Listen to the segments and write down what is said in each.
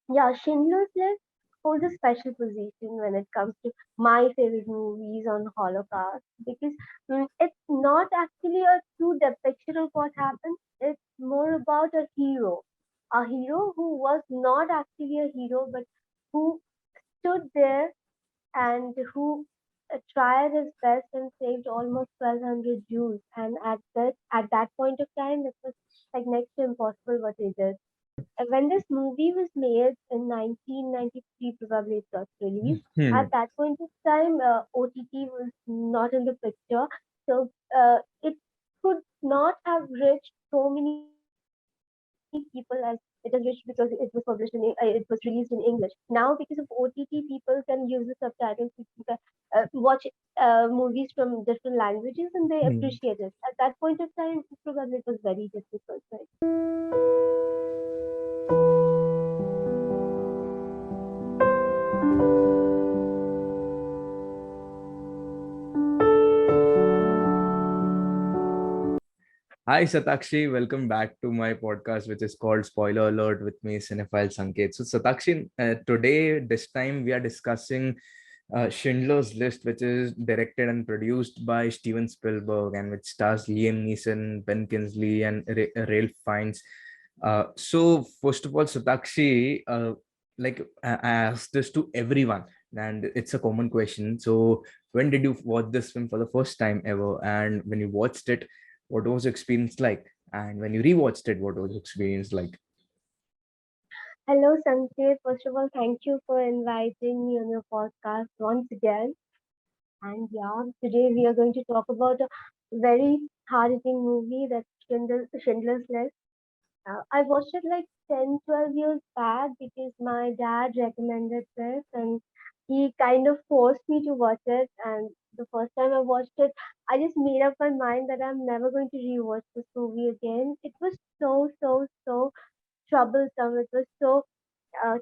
Yeah, Schindler's List holds a special position when it comes to my favorite movies on Holocaust because it's not actually a true depiction of what happened. It's more about a hero who was not actually a hero, but who stood there and who tried his best and saved almost 1,200 Jews. And at that point of time, it was like next to impossible what he did. And when this movie was made in 1993, probably it got released. At Hmm. that point of time, OTT was not in the picture, so it could not have reached so many people as it has reached because it was released in English. Now, because of OTT, people can use the subtitles, people can watch movies from different languages, and they Hmm. appreciate it. At that point of time, probably it was very difficult, right? Hi Satakshi, welcome back to my podcast, which is called Spoiler Alert with me, Cinephile Sanket. So Satakshi, today this time we are discussing Schindler's List, which is directed and produced by Steven Spielberg and which stars Liam Neeson, Ben Kingsley, and Ralph Fiennes. So first of all, Satakshi, I asked this to everyone, and it's a common question. So when did you watch this film for the first time ever? And when you watched it, what was the experience like? And when you rewatched it, what was the experience like? Hello, Sanket. First of all, thank you for inviting me on your podcast once again. And yeah, today we are going to talk about a very hard-hitting movie that's Schindler's List. I watched it like 10, 12 years back because my dad recommended this and he kind of forced me to watch it. And the first time I watched it, I just made up my mind that I'm never going to rewatch this movie again. It was so, so, so troublesome. It was so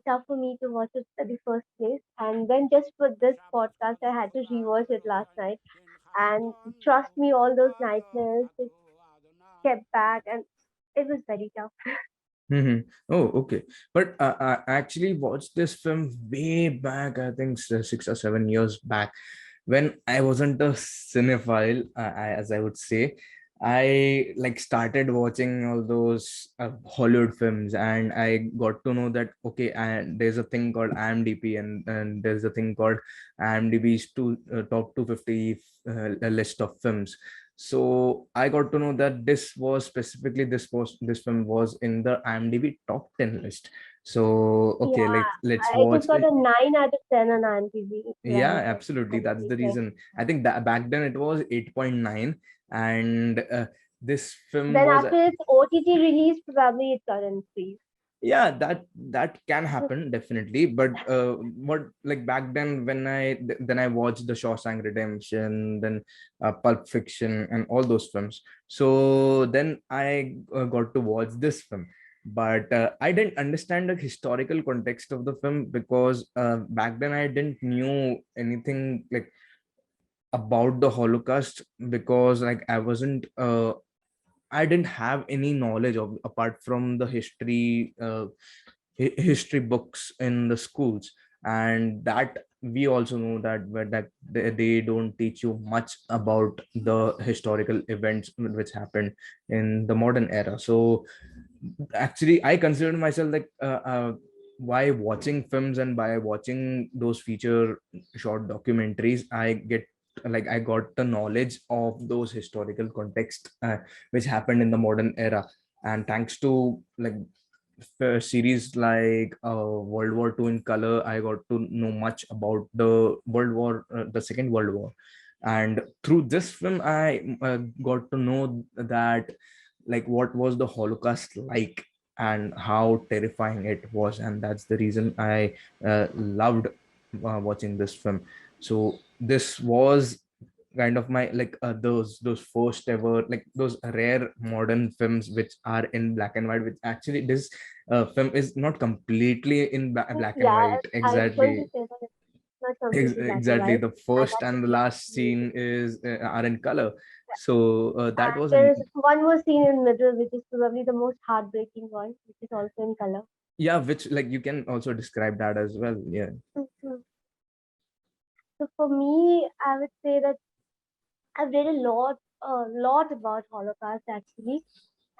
tough for me to watch it at the first place. And then just for this podcast, I had to rewatch it last night. And trust me, all those nightmares just kept back, and it was very tough. Hmm. Oh, okay. But I actually watched this film way back, I think 6 or 7 years back, when I wasn't a cinephile, as I would say. I like started watching all those Hollywood films, and I got to know that okay, and there's a thing called IMDb, and there's a thing called IMDb's top 250 list of films. So I got to know that this film was in the IMDb top 10 list. So okay, Yeah, like let's it has watch got it. a 9 out of 10 on IMDb. Yeah, Right, absolutely. as That's you the say. reason. I think that back then it was 8.9, and this film Then was after its OTT release, probably it got increased. yeah, that can happen definitely, but what like back then when then I watched the Shawshank Redemption, then Pulp Fiction and all those films. So then I got to watch this film, but I didn't understand the historical context of the film because back then I didn't knew anything like about the Holocaust, because like I didn't have any knowledge of apart from the history books in the schools, and that we also know that that they don't teach you much about the historical events which happened in the modern era. So actually I consider myself like by watching films and by watching those feature short documentaries, I got the knowledge of those historical context which happened in the modern era. And thanks to like series like World War II in color, I got to know much about the Second World War. And through this film I got to know that like what was the Holocaust like and how terrifying it was, and that's the reason I loved watching this film. So this was kind of my like those first ever, like those rare modern films which are in black and white, which actually this film is not completely in black and Yeah, white I was going to exactly. say that it's not completely black and Exactly, white, the and first that and was the the last scene amazing. is are in color. So that And was there is one more scene in the middle, which is probably the most heartbreaking one, which is also in color. Yeah, which like you can also describe that as well. Yeah. Mhm. So for me, I would say that I've read a lot about Holocaust actually.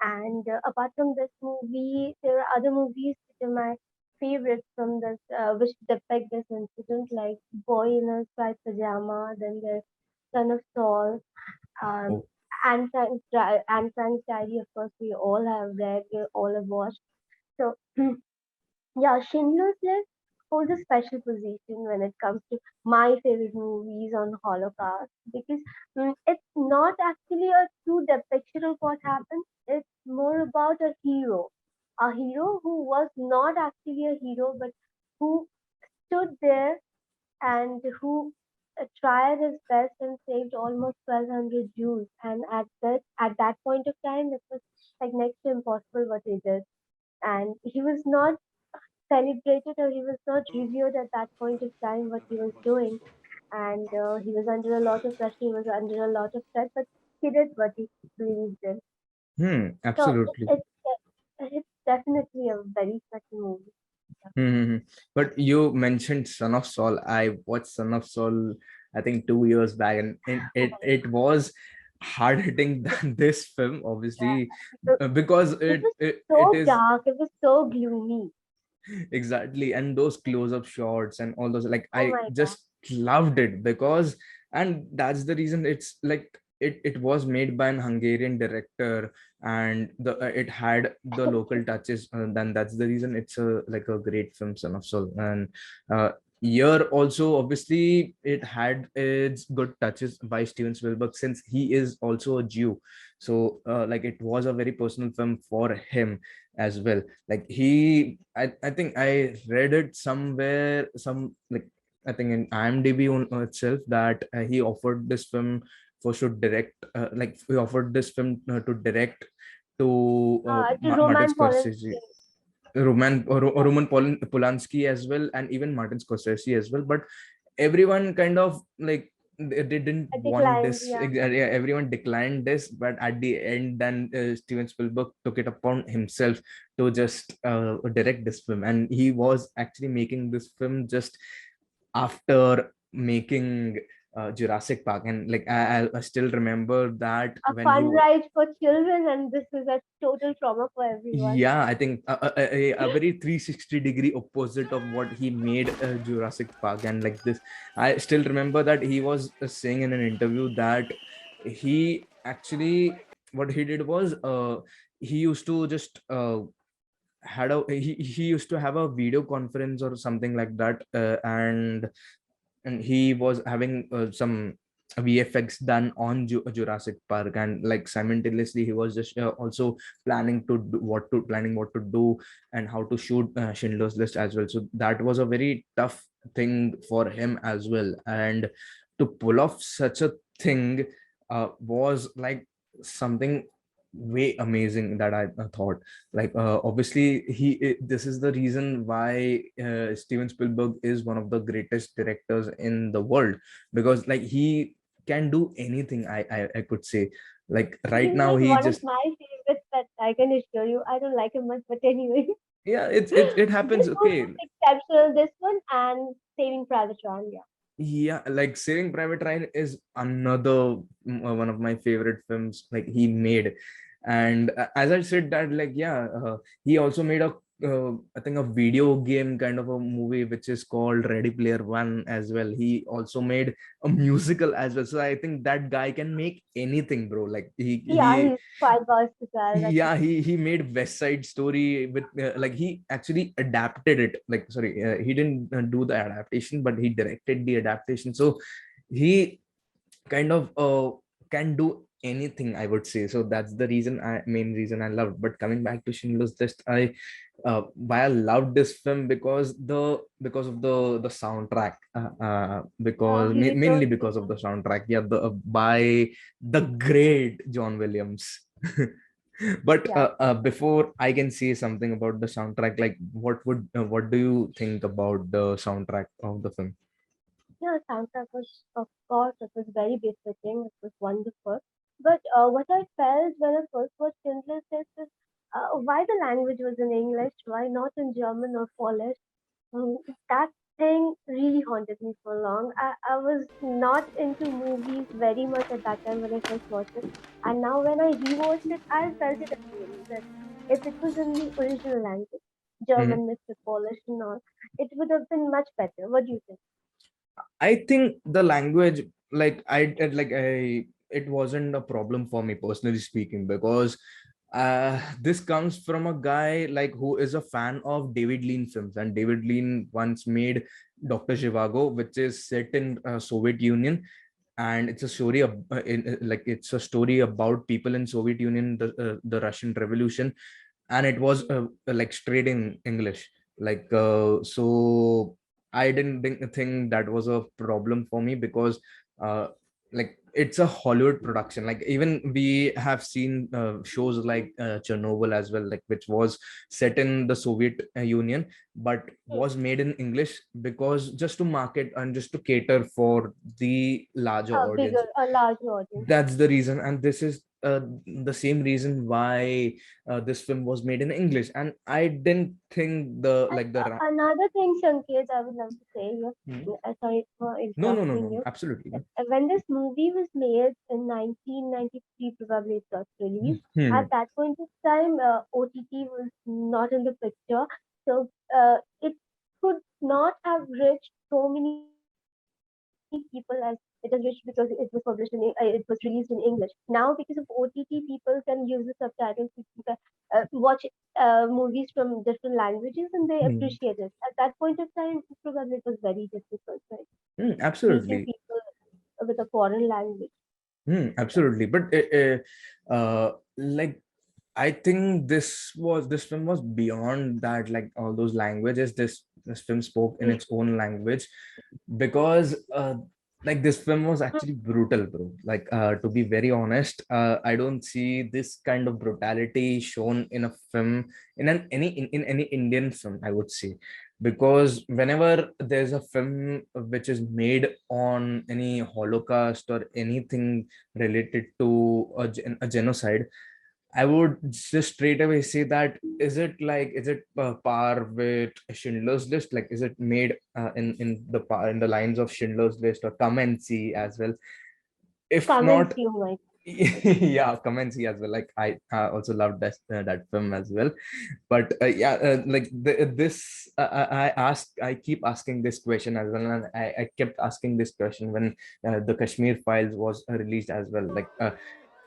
And apart from this movie, there are other movies which are my favorites from this, which depict this incident, like Boy in a Striped Pajama, then there's Son of Saul, um, Oh. Anne Frank's Diary. Of course, we all have read, we all have watched. So yeah, Schindler's List holds a special position when it comes to my favorite movies on Holocaust because it's not actually a true depiction of what happened. It's more about a hero who was not actually a hero, but who stood there and who tried his best and saved almost 1,200 Jews. And at that point of time, it was like next to impossible what he did. And he was not celebrated or he was not revered at that point of time what he was doing. And he was under a lot of pressure, he was under a lot of stress, but he did what he believed in. So Absolutely. it's definitely a very special movie. Hmm. But you mentioned Son of Saul. I watched Son of Saul, I think 2 years back, and Oh it my it was hard hitting than this film, God. obviously, So because it was it so is dark, it was so gloomy. exactly. And those close-up shots and all those, like Oh I my God. just loved it because, and that's the reason it's like it was made by an Hungarian director, and it had the local touches, then that's the reason it's a like a great film, Son of Soul. And uh here also obviously it had its good touches by Steven Spielberg, since he is also a Jew. So like it was a very personal film for him as well. Like I think I read it somewhere, some like I think in IMDb itself, that he offered this film for should direct, like he offered this film to direct to To Martin Roman Scorsese, Polanski. Yeah, Roman Polanski as well, and even Martin Scorsese as well. But everyone kind of like they didn't I want declined. this. Yeah. Yeah, everyone declined this, but at the end, then Steven Spielberg took it upon himself to just direct this film, and he was actually making this film just after making Jurassic Park. And like I still remember that A when he fun ride for children, and this is a total trauma for everyone. yeah, I think a very 360-degree opposite of what he made Jurassic Park. And like this, I still remember that he was saying in an interview that he actually, what he did was he used to just he used to have a video conference or something like that, and he was having some VFX done on Jurassic Park, and like simultaneously he was just also planning what to do and how to shoot Schindler's List as well. So that was a very tough thing for him as well, and to pull off such a thing was like something way amazing that I thought. Like obviously this is the reason why Steven Spielberg is one of the greatest directors in the world, because like he can do anything. I could say, like right He's now like he one of just, my favorites, but I can assure you, I don't like him much. But anyway, yeah, it this happens. movie Okay. is exceptional. This one and Saving Private Ryan. Yeah. Yeah, like Saving Private Ryan is another one of my favorite films like he made. And as I said that, like yeah, he also made a I think a video game kind of a movie which is called Ready Player One as well. He also made a musical as well. So I think that guy can make anything, bro. Like Yeah, he he's quite versatile. That's yeah, he made West Side Story with like he actually adapted it. Like sorry, he didn't do the adaptation, but he directed the adaptation. So he kind of can do anything, I would say. So that's the main reason I loved. But coming back to Schindler's List, I why I loved this film, because of the soundtrack, because he did so. mainly because of the soundtrack. Yeah, the by the great John Williams. But Yeah. before I can say something about the soundtrack, like what do you think about the soundtrack of the film? Yeah, soundtrack was, of course, it was very befitting. It was wonderful. But what I felt when I first watched Schindler's List is, why the language was in English, why not in German or Polish? Mm, that thing really haunted me for long. I was not into movies very much at that time when I first watched it. And now when I rewatched it, I felt it again that if it was in the original language, Mhm. German, Mr. Polish and all, it would have been much better. What do you think? I think the language, it wasn't a problem for me personally speaking, because this comes from a guy like who is a fan of David Lean films, and David Lean once made Dr. Zhivago, which is set in Soviet Union, and it's a story of it's a story about people in Soviet Union, the Russian Revolution, and it was like straight in English. So I didn't think that was a problem for me, because uh, like it's a Hollywood production. Like even we have seen shows like Chernobyl as well, like which was set in the Soviet Union, but Hmm. was made in English, because just to market and just to cater for the larger A audience. bigger, a larger audience. That's the reason, and this is the same reason why this film was made in English. And I didn't think the And like the ra- another thing, Sanket, I would love to say here, Hmm. sorry for No, no, no, interrupting no, you. absolutely not. When this movie was made in 1993, probably it got released. At Hmm. that point of time, OTT was not in the picture, so it could not have reached so many people as it has reached because it was released in English. Now, because of OTT, people can use the subtitles, people can watch movies from different languages, and they Hmm. appreciate it. At that point of time, probably it was very difficult, right? Hmm, Reaching absolutely. people with a foreign language. Yeah. Absolutely. But like I think this film was beyond that, like all those languages. This film spoke in Mm. its own language, because like this film was actually brutal, bro. Like to be very honest, I don't see this kind of brutality shown in a film, in any Indian film, I would say. Because whenever there's a film which is made on any Holocaust or anything related to a genocide, I would just straight away say that, is it par with Schindler's List? Like, is it made in the lines of Schindler's List, or Come and See as well? If Come and not, see, oh my. yeah, Come and See as well. Like I also loved that film as well. But yeah, I keep asking this question as well, and I kept asking this question when the Kashmir Files was released as well. Like,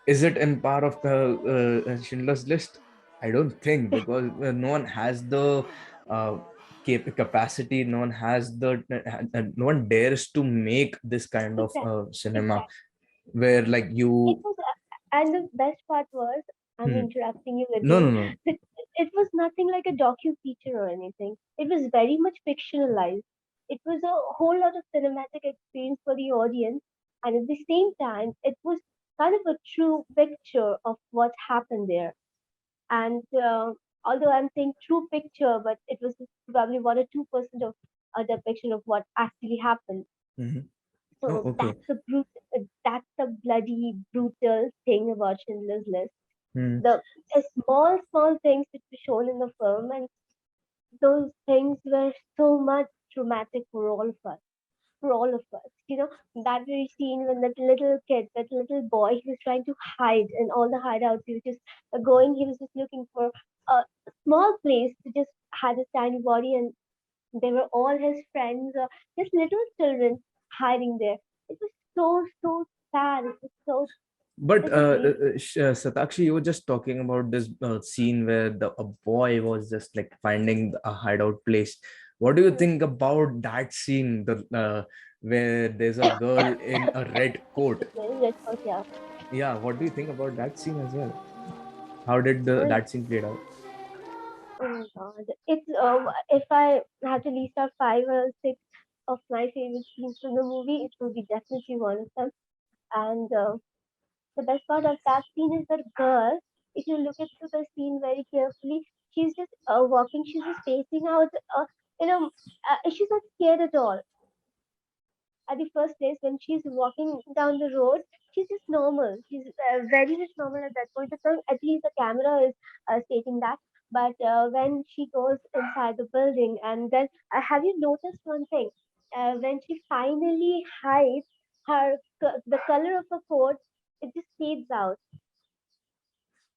is it in part of the Schindler's List? I don't think, because no one has the uh, capacity. No one has no one dares to make this kind of Exactly. cinema Exactly. where like It you. was, and the best part was, I'm Hmm. interrupting you No, no, again. no. That it was nothing like a docu feature or anything. It was very much fictionalized. It was a whole lot of cinematic experience for the audience, and at the same time, it was kind of a true picture of what happened there. And although I'm saying true picture, but it was just probably 1 or 2% of a depiction of what actually happened. Hmm. Oh, So okay. that's the bloody brutal thing about Schindler's List. Hmm. The small things which were shown in the film, and those things were so much traumatic for all of us. For all of us, that very scene when that little kid, that little boy, he was trying to hide in all the hideouts. He was just going. He was just looking for a small place to just hide his tiny body, and they were all his friends, just little children hiding there. It was so sad. But It was really Satakshi, you were just talking about this scene where a boy was just like finding a hideout place. What do you mm, think about that scene? Where there's a girl in a red coat. red coat, yeah. Yeah, what do you think about that scene as well? How did Oh, that scene played out? oh my God. It's if I had to list out 5 or 6 of my favorite scenes from the movie, it will be definitely one of them. And the best part of that scene is that girl. If you look into the scene very carefully, she's just walking. She's just facing out. You know, she's not scared at all. at the first place when she's walking down the road, she's just normal. She's very much normal at that point of time. At least the camera is stating that. But when she goes inside the building, and then have you noticed one thing? When she finally hides the color of her coat, it just fades out.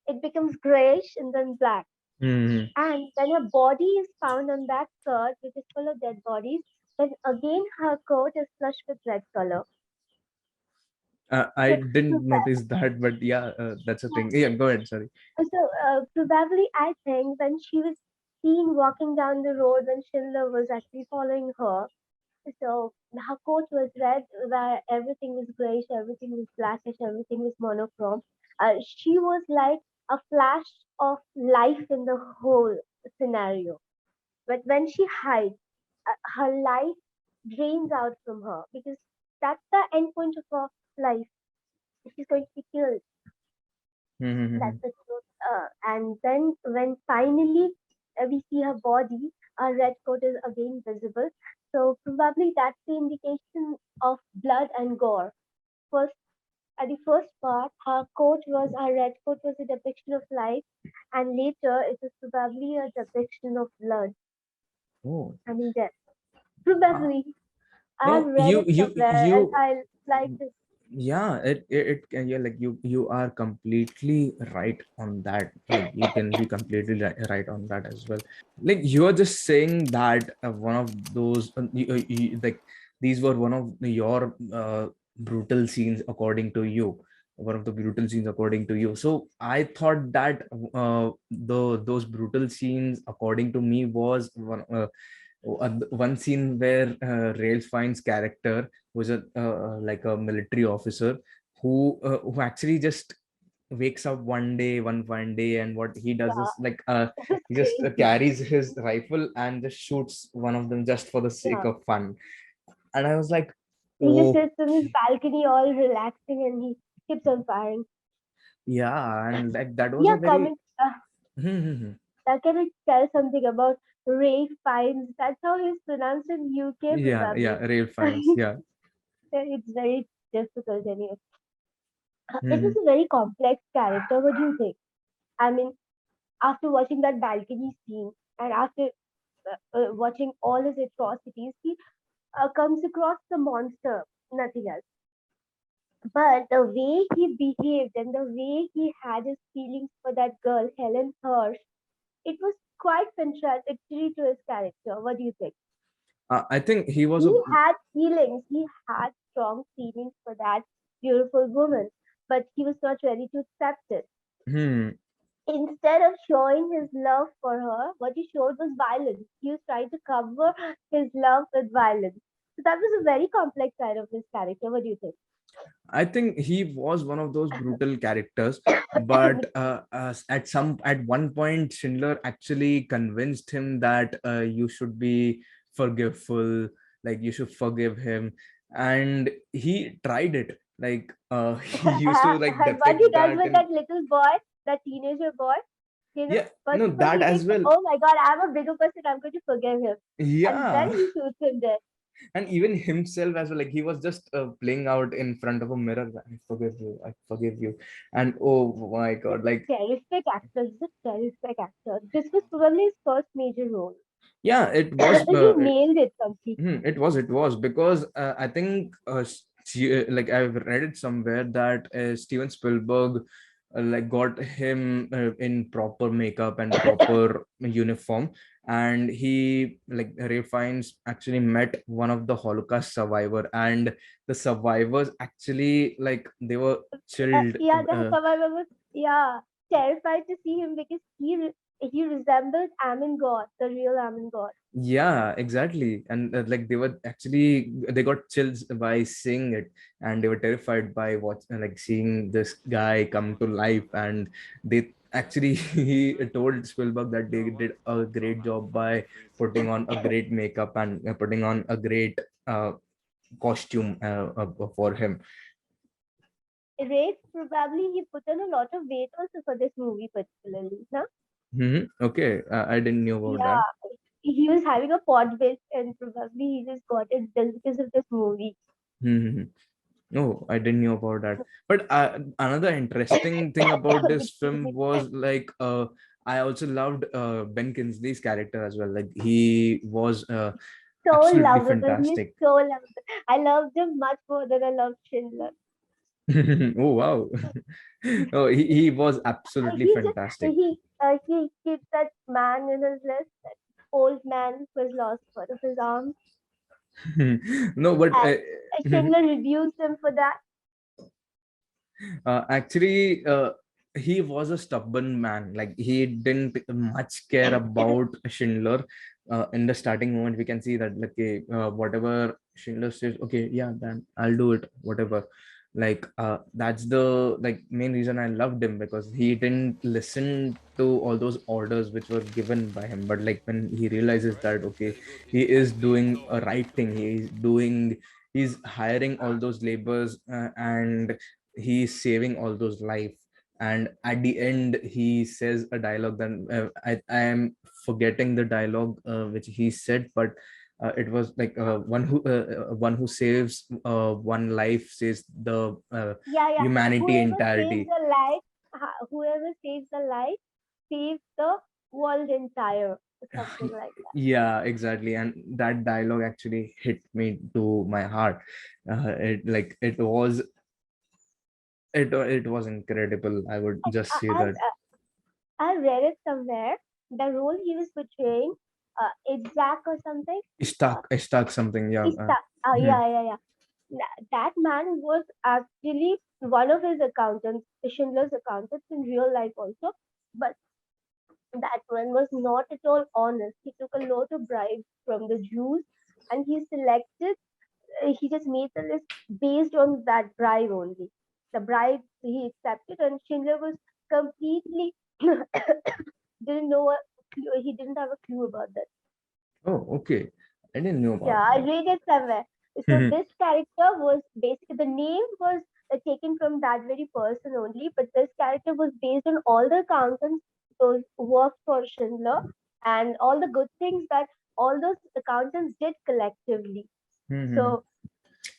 It becomes grayish and then black. Hmm. And when her body is found on that skirt, which is full of dead bodies, then again her coat is flushed with red color. I So, didn't notice that, but yeah, that's a thing. Yeah, go ahead. Sorry. probably I think when she was seen walking down the road when Schindler was actually following her, so her coat was red, where everything was grayish, everything was blackish, everything was monochrome. She was like a flash of life in the whole scenario. But when she hides, her life drains out from her because that's the end point of her life. She's going to be killed. Hmm. That's the truth. And then when finally we see her body, her red coat is again visible. So probably that's the indication of blood and gore. First, at the first part, her red coat was a depiction of life, and later it was probably a depiction of blood. Oh, I mean death. uh, Probably. I've no, read it somewhere and I like this. yeah, yeah, like you are completely right on that. Like you can be completely right on that as well. Like you are just saying that one of those like these were one of your brutal scenes according to you, one of the brutal scenes according to you. So I thought that those brutal scenes according to me was one scene where Rails finds character was a like a military officer who actually just wakes up one fine day, and what he does Yeah, is like it was he just crazy. carries his rifle and just shoots one of them just for the sake Yeah. of fun. And I was like, He just oh sits on his balcony all relaxing and he keeps on firing. yeah, and like that was a Yeah, very can I tell something about Ray Fiennes? That's how he's pronounced in UK yeah, probably. rail fines, yeah. It's very difficult anyway. It was Mhm. a very complex character. What do you think? I mean, after watching that balcony scene and after watching all his atrocities, he comes across the monster, nothing else. But the way he behaved and the way he had his feelings for that girl, Helen Hirsch, it was quite contradictory to his character. What do you think? I think he was a He had feelings, he had strong feelings for that beautiful woman, but he was not ready to accept it. hmm. Instead of showing his love for her, what he showed was violence. He was trying to cover his love with violence. So that was a very complex side of his character. What do you think? I think he was one of those brutal characters, but at one point, Schindler actually convinced him that you should be forgiveful, like you should forgive him, and he tried it. Like he used to like And what he depict does that, with and that little boy, that teenager boy, yeah, first no, of all, that he as thinks, well. oh my god, I'm a bigger person, I'm going to forgive him. And then Yeah, he shoots him dead. and even himself as well, like he was just playing out in front of a mirror. I forgive you, I forgive you, and oh my He's god, like a terrific actor. He's a terrific actor. This was probably his first major role. yeah, it was He nailed it completely. it was because I think like I've read it somewhere that Steven Spielberg like got him in proper makeup and proper uniform, and he like Ray Fiennes actually met one of the Holocaust survivor, and the survivors actually like they were chilled. Yeah, the survivor was yeah terrified to see him because he resembled Amin God, the real Amin God. Yeah, exactly. And like they got chills by seeing it, and they were terrified by like seeing this guy come to life. And they actually he told Spielberg that they did a great job by putting on a great makeup and putting on a great costume for him. Ray probably he put on a lot of weight also for this movie particularly. No? Okay, I didn't know about that. Yeah, he was having a pot waste and probably he just got it just because of this movie. Hmm. No, I didn't know about that. But another interesting thing about this Excuse film me. was like I also loved Ben Kingsley's character as well. Like he was So absolutely lovable. He's fantastic. so lovable. I loved him much more than I loved Schindler. Oh wow. Oh, he was absolutely He just fantastic. he keeps that man in his list, that old man who has lost one of his arms, No, but and Schindler rebukes him for that. actually, he was a stubborn man. Like he didn't much care about Schindler. In the starting moment, we can see that like whatever Schindler says, okay, yeah, then I'll do it, whatever. Like that's the like main reason I loved him, because he didn't listen to all those orders which were given by him. But like when he realizes that okay, he is doing a right thing, he's hiring all those laborers and he's saving all those life. And at the end he says a dialogue, then I am forgetting the dialogue which he said, but it was like one who saves one life says the Yeah, yeah. humanity Whoever saves entirety. a life, whoever saves a life, saves the world entire, something like that. Yeah, exactly, and that dialogue actually hit me to my heart. It like it was incredible, I would just say I, that. I read it somewhere. The role he was portraying, Jack or something, uh, Stuck something, yeah. Ista. Hmm. Yeah, yeah, yeah. That man was actually one of his accountants, Schindler's accountants in real life also. But that man was not at all honest. He took a lot of bribes from the Jews, and he selected. He just made the list based on that bribe only. The bribe he accepted, and Schindler was completely didn't know a he didn't have a clue about that. Oh, okay. I didn't know Yeah, about I that. read it somewhere. So this character was basically the name was taken from that very person only, but this character was based on all the accountants those who worked for Schindler and all the good things that all those accountants did collectively. Mhm. So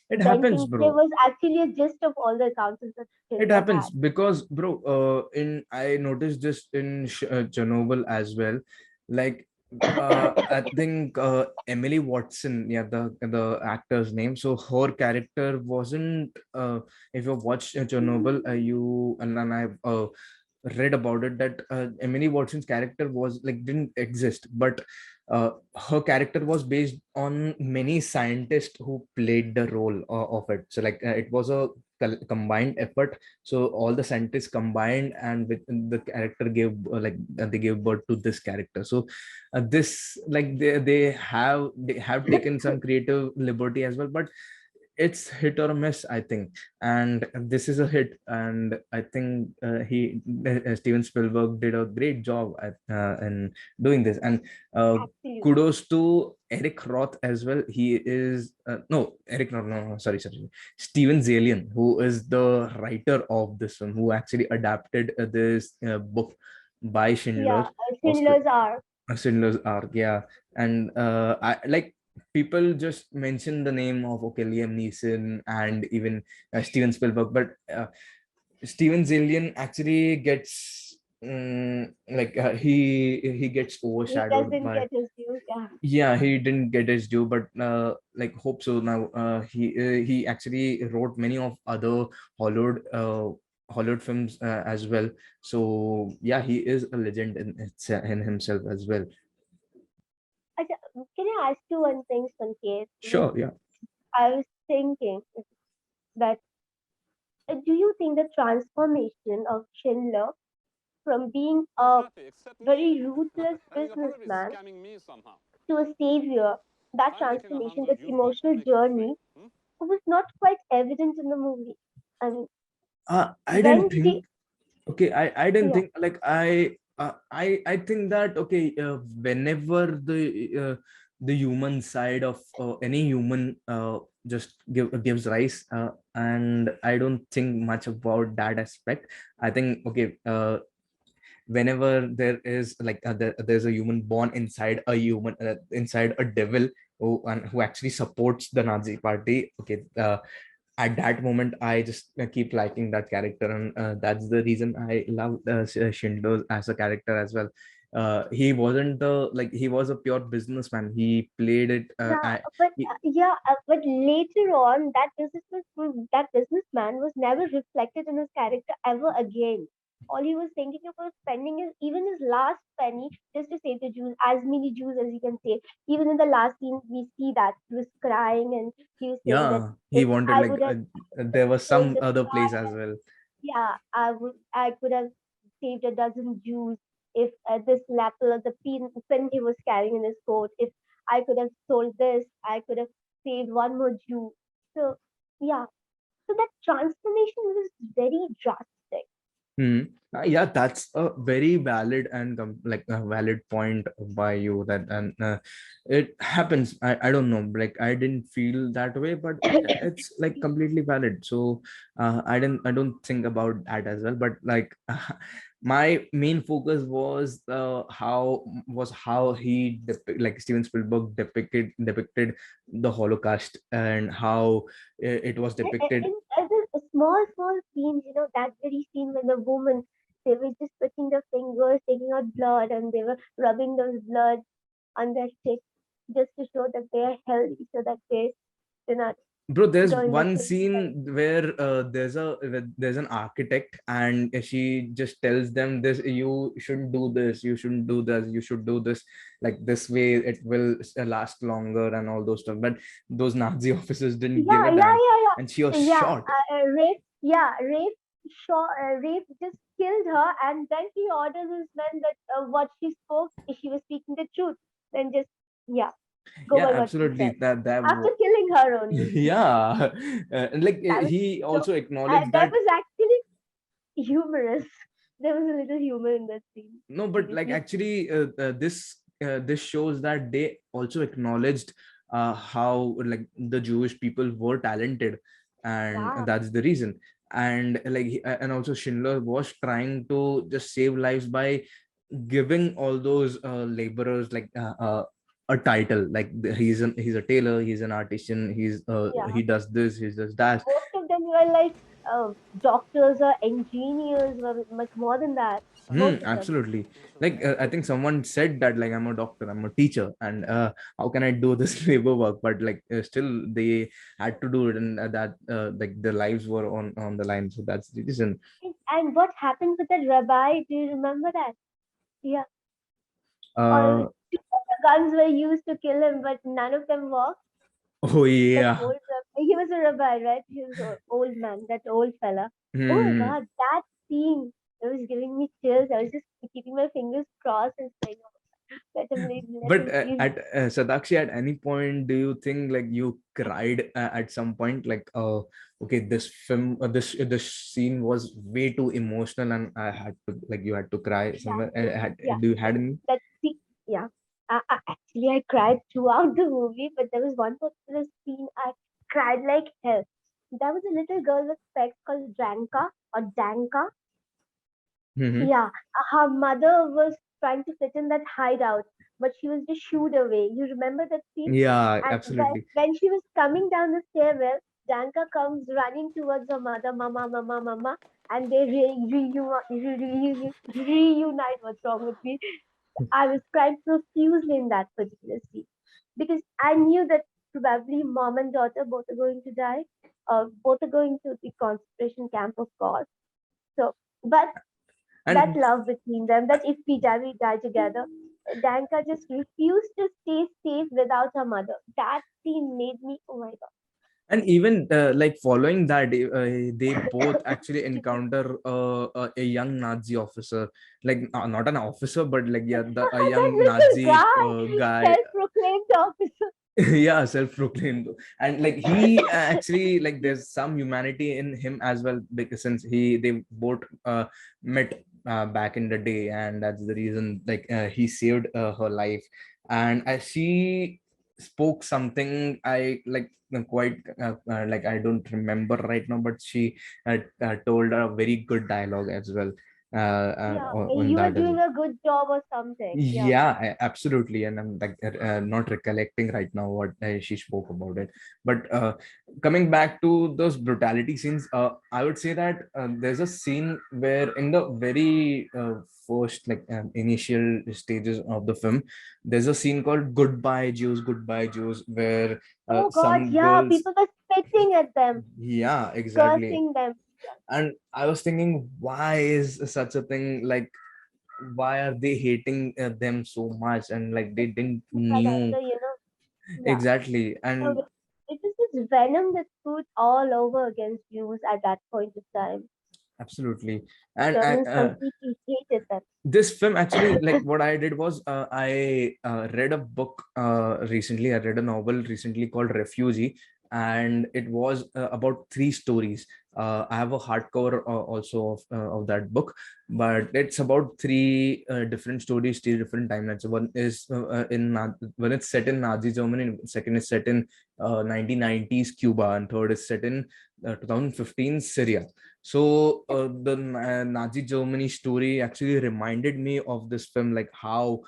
It Ben happens, Kingsley bro. was actually a gist of all the accountants that It Schindler happens had. because, bro, in I noticed this in Chernobyl as well. Like, I think Emily Watson, yeah, the actor's name. So her character wasn't. If you watch Chernobyl, you and I've read about it that Emily Watson's character was like didn't exist, but her character was based on many scientists who played the role of it. So like it was a combined effort. So all the scientists combined, and with the character gave they gave birth to this character. So this like they have taken some creative liberty as well, but it's hit or miss, I think. And this is a hit, and I think Steven Spielberg did a great job in doing this. And uh, Absolutely. kudos to Eric Roth as well. He is no Eric Roth, no, sorry, Steven Zalian, who is the writer of this film, who actually adapted this book by Schindler, Yeah, Schindler's Ark. Schindler's Ark, yeah. And I like people just mention the name of okay Liam Neeson and even Steven Spielberg, but Steven Zalian actually gets he gets He overshadowed doesn't by. get his due. Yeah. Yeah, he didn't get his due, but like hope so now. He actually wrote many of other Hollywood Hollywood films as well. So yeah, he is a legend in himself as well. Can I ask you one thing, Sanket? Sure, yeah. I was thinking that do you think the transformation of Schindler from being a very ruthless businessman to a savior, that transformation, that emotional journey, was not quite evident in the movie? I mean, I when didn't did he? think. Okay, I didn't Yeah, think like I think that okay, whenever the human side of any human just gives rise, and I don't think much about that aspect. I think okay, whenever there is like there's a human born inside a human, inside a devil who actually supports the Nazi party. Okay, at that moment I just keep liking that character, and that's the reason I love Schindler as a character as well. He wasn't the like he was a pure businessman. He played it Yeah, but later on, that businessman was never reflected in his character ever again. All he was thinking of was spending even his last penny just to save the Jews, as many Jews as he can save. Even in the last scene, we see that he was crying and he was saying that yeah, he if wanted I like would have there was sold some the other place as sky, well. yeah, I could have saved a dozen Jews if this lapel or the pin he was carrying in his coat. If I could have sold this, I could have saved one more Jew. So yeah, so that transformation was very drastic. Hmm. Yeah, that's a very valid and like a valid point by you, that and it happens. I don't know, like I didn't feel that way, but it's like completely valid. So I don't think about that as well. But like my main focus was how he like Steven Spielberg depicted the Holocaust, and how it was depicted. And the small scenes, that very scene when the woman, they were just putting their fingers, taking out blood, and they were rubbing those blood on their chest just to show that they are healthy, so that they do not Bro, there's go in the one same way. scene where there's an architect, and she just tells them this: you shouldn't do this, you shouldn't do this, you should do this, like this way it will last longer and all those stuff. But those Nazi officers didn't give Yeah, a yeah, damn, yeah, and she was yeah. Yeah, shot. Rape just killed her, and then he orders his men that what she spoke, if she was speaking the truth, then just, yeah, go Yeah, by what she absolutely. said. That After killing her only. yeah. And like That was he so, also acknowledged that that. was actually humorous. There was a little humor in that scene. No, but like Seriously. actually this shows that they also acknowledged how like the Jewish people were talented, and Yeah, that's the reason. And like and also Schindler was trying to just save lives by giving all those laborers like a title, like he's a tailor, he's an artisan, yeah. he does this, he does that. Most of them were like doctors or engineers, or much more than that. Hmm, Most of them. absolutely. Like I think someone said that like I'm a doctor, I'm a teacher, and how can I do this labor work? But like still they had to do it, and that like their lives were on the line. So that's the reason. And what happened with that rabbi? Do you remember that? Yeah. All Uh, two of the guns were used to kill him, but none of them worked. oh That yeah. old rabbi, he was a rabbi, right? He was an old man, that old fella. Oh my Hmm. God, that scene, it was giving me chills. I was just keeping my fingers crossed and saying, oh, let But him please. at Satakshi, at any point, do you think like you cried at some point? Like, okay, this film, this scene was way too emotional, and I had to like you had to cry somewhere. Yeah, Do you had any? that scene, yeah. Actually, I cried throughout the movie, but there was one particular scene I cried like hell. There was a little girl with specs called Dranka or Danka. Mm-hmm. Yeah, her mother was trying to fit in that hideout, but she was just shooed away. You remember that scene? Yeah, And absolutely. when she was coming down the stairwell, Danka comes running towards her mother, Mama, Mama, Mama, and they reunite. What's wrong with me? I was crying profusely in that particular scene because I knew that probably mom and daughter both are going to die, both are going to the concentration camp, of course. So, but that And love between them, that if we die, we die together. Danka just refused to stay safe without her mother. That scene made me, oh my and even like following that, they both god. actually encounter a young Nazi officer, like not an officer, but like yeah, a That young little Nazi guy, guy. self-proclaimed officer. Yeah, self-proclaimed, and like he actually like there's some humanity in him as well, because since they both met back in the day, and that's the reason like he saved her life. And she spoke something I like quite like I don't remember right now, but she told a very good dialogue as well. Yeah, on you were that as doing well. a good job or something. Yeah. Yeah, absolutely. And I'm like not recollecting right now what she spoke about it. But coming back to those brutality scenes, I would say that there's a scene where in the very first, like initial stages of the film, there's a scene called Goodbye Jews, where Oh God, some yeah, girls, people were spitting at them, yeah, exactly. cursing them. And I was thinking, why is such a thing, like why are they hating them so much, and like they It's didn't too bad knew after, yeah. exactly. So And it was this venom that spewed all over against Jews at that point of time. absolutely. And Germans completely hated them. this film, actually, like what I did was I read a book recently. I read a novel recently called Refugee, and it was about three stories. I have a hardcover also of that book, but it's about three different stories, three different timelines. So one is when it's set in Nazi Germany, second is set in 1990s Cuba, and third is set in 2015 Syria. So the Nazi Germany story actually reminded me of this film, like how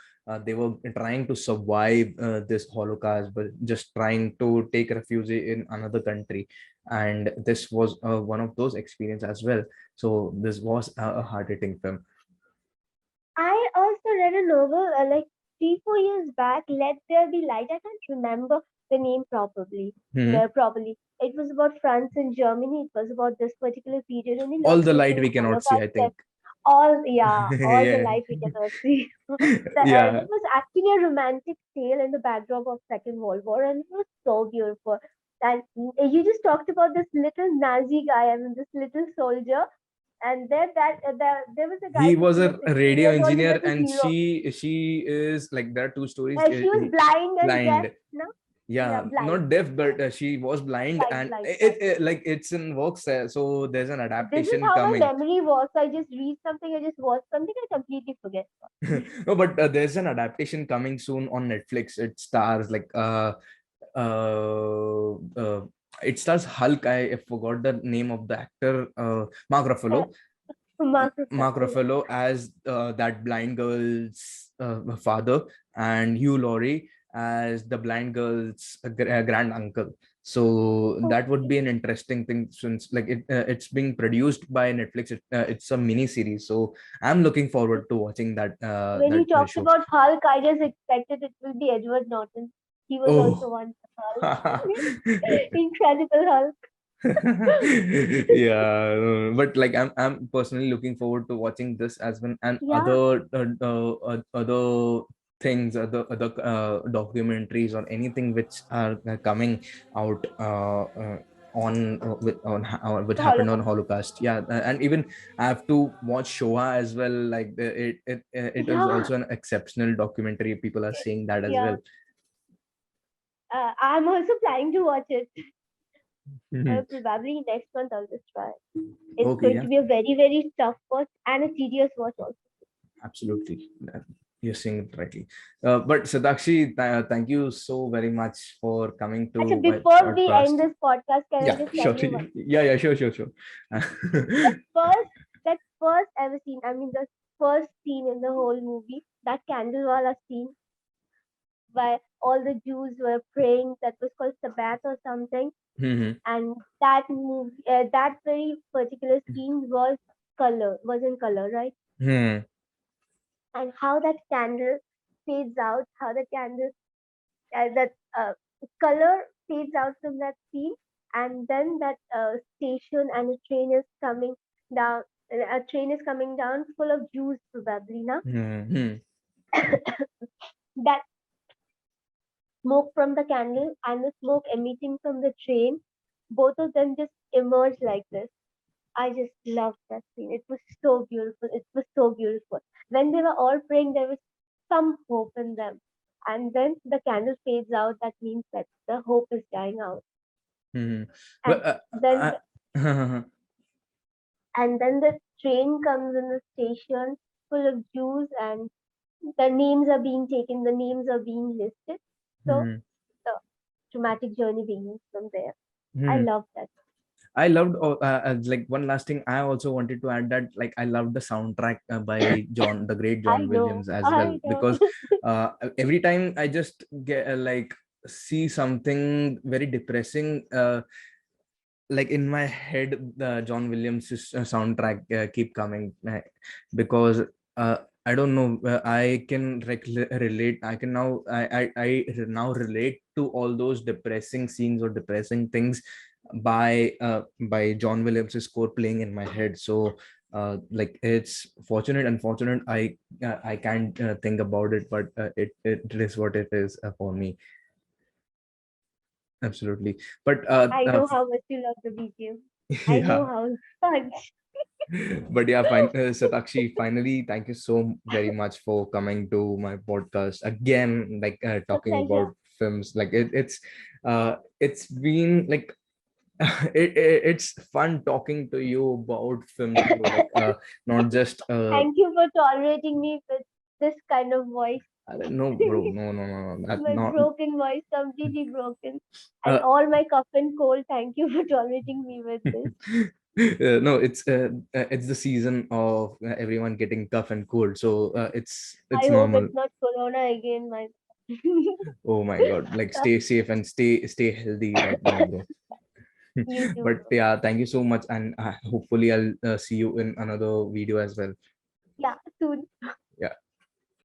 they were trying to survive this Holocaust, but just trying to take refuge in another country. And this was one of those experiences as well. So this was a hard-hitting film. I also read a novel like 3, 4 years back, Let There Be Light. I can't remember the name properly. Mhm. No, properly. It was about France and Germany. It was about this particular period, and All not the just light in we cannot see, I Holocaust. think. All the Yeah. light we cannot see. Yeah. It was actually a romantic tale in the backdrop of Second World War, and it was so beautiful. And you just talked about this little Nazi guy, I mean, this little soldier, and there was a guy, He this was a 16 radio years old, he engineer, was a and hero. she is like, there are two stories. She was blind and deaf, Blind. no? Yeah, Yeah, blind, not deaf, but she was blind, blind, and blind. it like it's in works, so there's an This is adaptation how my coming. memory works. I just read something, I just watch something, I completely forget. No, but there's an adaptation coming soon on Netflix. It stars like uh, uh it stars Hulk. I forgot the name of the actor. Mark Uh, Ruffalo. Mark Mark Ruffalo, yeah. Ruffalo as that blind girl's father, and Hugh Laurie as the blind girl's grand uncle. So that would Okay. be an interesting thing, since like it's being produced by Netflix. It's a mini series, so I'm looking forward to watching When you that talked show. about Hulk, I just expected it will be Edward Norton. He was also Oh. once Hulk. Incredible Hulk. Yeah, but like I'm personally looking forward to watching this as well, and Yeah, other things, other documentaries or anything which are coming out what the happened on Holocaust. Holocaust. Yeah, and even I have to watch Shoah as well. Like it is Yeah, also an exceptional documentary. People are saying that as well. yeah. I'm also planning to watch it. Mhm. Probably next month I'll just try. It's Okay, going yeah. to be a very, very tough watch and a tedious watch also. Absolutely. You're saying it rightly. But Satakshi, thank you so very much for coming Actually, to my before we end podcast. this podcast, can I Yeah, just tell sure. you one? Yeah, yeah, sure, sure, sure. That first, that first ever scene, I mean, the first scene in the whole movie, that Candlewala scene where all the Jews were praying, that was called Sabbath or something. Mhm. And that very particular scene was in color, right? Hmm. And how that candle fades out, how the candle that color fades out from that scene, and then that station and a train is coming down. A train is coming down full of Jews, probably now. Hmm. Hmm. That smoke from the candle and the smoke emitting from the train, both of them just emerge like this. I just loved that scene. It was so beautiful. It was so beautiful. When they were all praying, there was some hope in them. And then the candle fades out. That means that the hope is dying out. Hmm. And But then and then the train comes in the station full of Jews, and the names are being taken. The names are being listed. So Hmm. the dramatic journey begins from there. I Hmm. love that. I loved like one last thing I also wanted to add, that like I loved the soundtrack by the great John Williams as well, I know. because every time I just get like see something very depressing, like in my head the John Williams soundtrack keep coming, because uh, I don't know, I can relate, I can now I now relate to all those depressing scenes or depressing things by John Williams' score playing in my head. So like it's unfortunate I can't think about it, but it is what it is for me. Absolutely. But I know how much you love the BGM. I know yeah. how much. But yeah, fine. Satakshi, finally, thank you so very much for coming to my podcast again, like A talking pleasure. about films. Like it's been like it's fun talking to you about films, bro. Like not just Thank you for tolerating me with this kind of voice. no, bro, no, My not broken voice, completely broken. And uh, all my cough and cold, thank you for tolerating me with this. no, it's the season of everyone getting tough and cold, so it's I hope normal. it's not Corona again, my. Oh my God, like stay safe and stay healthy right now, bro. You too, But bro. yeah, thank you so much, and hopefully I'll see you in another video as well. Yeah, soon.